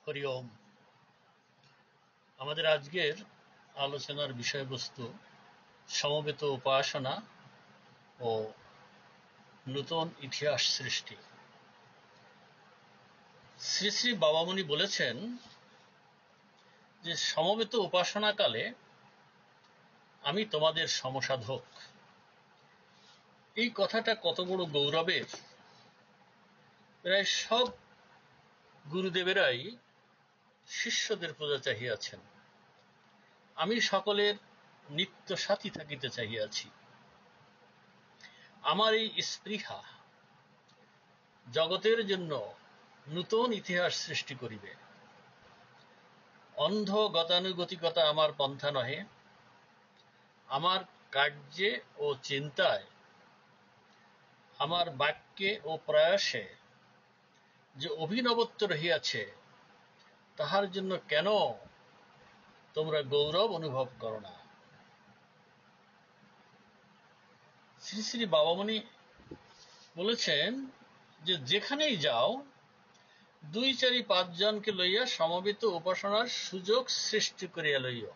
হরি ওম। আমাদের আজকের আলোচনার বিষয়বস্তু সমবেত উপাসনা ও নূতন ইতিহাস সৃষ্টি। শ্রী শ্রী বাবামণি বলেছেন যে সমবেত উপাসনাকালে আমি তোমাদের সমসাধক। এই কথাটা কত বড় গৌরবের! প্রায় সব গুরুদেবেরাই শিষ্যদের প্রজা চাহিয়াছেন। আমি সকলের নিত্য সাথী থাকিতে চাহিয়াছি। আমার এই স্পৃহা জগতের জন্য নূতন ইতিহাস সৃষ্টি করিবে। অন্ধ গতানুগতিকতা আমার পন্থা নহে। আমার কার্যে ও চিন্তায়, আমার বাক্যে ও প্রয়াসে যে অভিনবত্ব রহিয়াছে, তাহার জন্য কেন তোমরা গৌরব অনুভব করো না? শ্রী শ্রী বাবামণি বলেছেন যে যেখানেই যাও, 2-4-5 জনকে লইয়া সমবেত উপাসনার সুযোগ সৃষ্টি করিয়া লইও।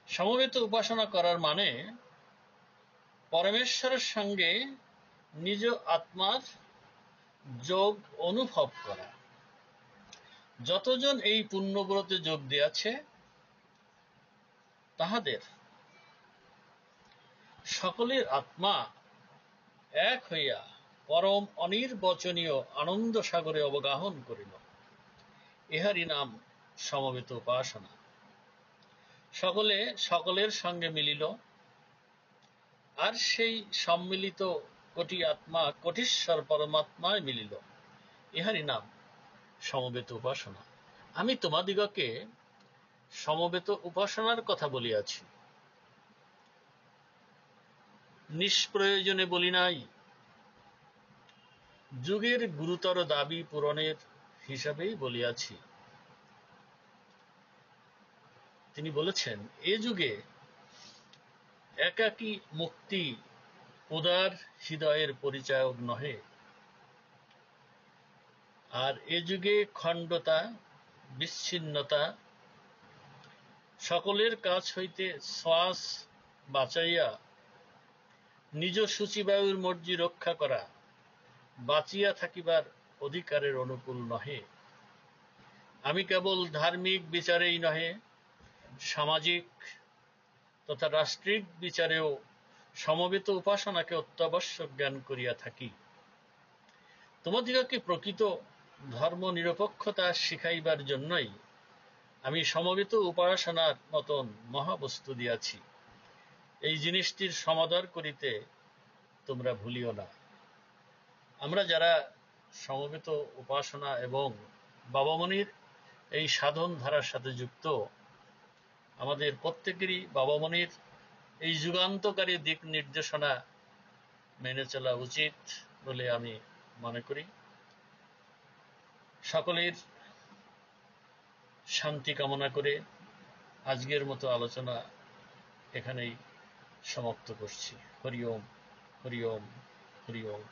সমবেত উপাসনা করার মানে পরমেশ্বরের সঙ্গে নিজ আত্মার যোগ অনুভব করা। যতজন এই পুণ্যব্রতে যোগ দিয়াছে, তাহাদের সকলের আত্মা এক হইয়া পরম অনির্বচনীয় আনন্দ সাগরে অবগাহন করিল। ইহারই নাম সমবেত উপাসনা। সকলে সকলের সঙ্গে মিলিল, আর সেই সম্মিলিত কোটি আত্মা কোটিশ্বর পরমাত্মায় মিলিল। ইহারই নাম সমবেত উপাসনা। আমি তোমাদিগকে সমবেত উপাসনার কথা বলিয়াছি, নিষ্প্রয়োজনে বলি নাই। যুগের গুরুতর দাবি পূরণের হিসাবেই বলিয়াছি। তিনি বলেছেন, এ যুগে একাকী মুক্তি উদার হৃদয়ের পরিচায়ক নহে, আর এ যুগে খণ্ডতা, বিচ্ছিন্নতা, সকলের কাছ হইতে শ্বাস বাঁচাইয়া নিজ সূচিবায়ুর মর্জি রক্ষা করা বাঁচিয়া থাকিবার অধিকারের অনুকূল নহে। আমি কেবল ধার্মিক বিচারেই নহে, সামাজিক তথা রাষ্ট্রিক বিচারেও সমবেত উপাসনাকে অত্যাবশ্যক জ্ঞান করিয়া থাকি। তোমাদিগকে প্রকৃত ধর্ম নিরপেক্ষতা শিখাইবার জন্যই আমি সমবেত উপাসনার মতন মহাবস্তু দিয়াছি। এই জিনিসটির সমাদর করিতে তোমরা ভুলিও না। আমরা যারা সমবেত উপাসনা এবং বাবামণির এই সাধন ধারার সাথে যুক্ত, আমাদের প্রত্যেকেরই বাবামণির এই যুগান্তকারী দিক নির্দেশনা মেনে চলা উচিত বলে আমি মনে করি। সকলের শান্তি কামনা করে আজকের মতো আলোচনা এখানেই সমাপ্ত করছি। হরি ওম, হরি ওম, হরি ওম।